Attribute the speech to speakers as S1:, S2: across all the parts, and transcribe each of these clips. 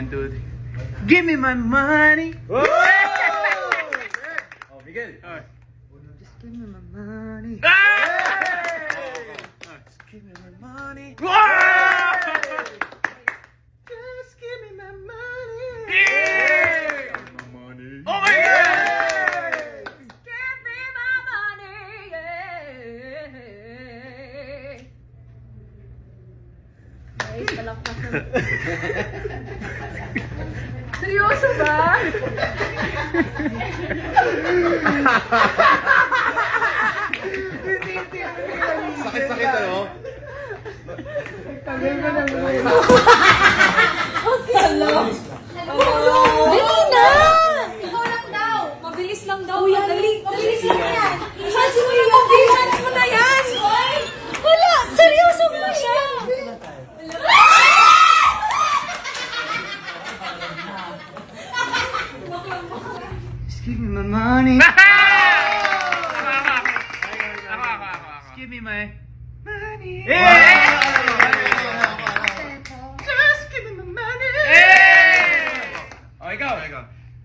S1: 1, 2, 3. Give me my money!
S2: Oh, Miguel.
S1: Just give me my money. Just give me my money. Just give me my money. Oh my God!
S3: Give me my money. Guys, palakpak na. Seryoso ba?
S2: Sakit-sakit ano?
S3: Okay lang. Dali na! Ikaw lang daw. Mabilis lang daw. Mabilis lang yan. Chance mo yung chance mo na yan. Wala. Seryoso mo siya.
S1: Just give me my money. Just give me my money. Just give me my money.
S2: Oh, ikaw.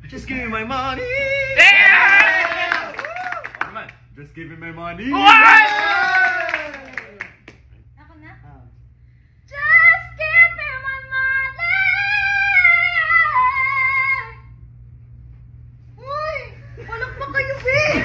S2: Just give me my money. Ano naman? Just give me my money.
S3: Ako na? Just give me my money. Uy! Walang pa kayo, babe!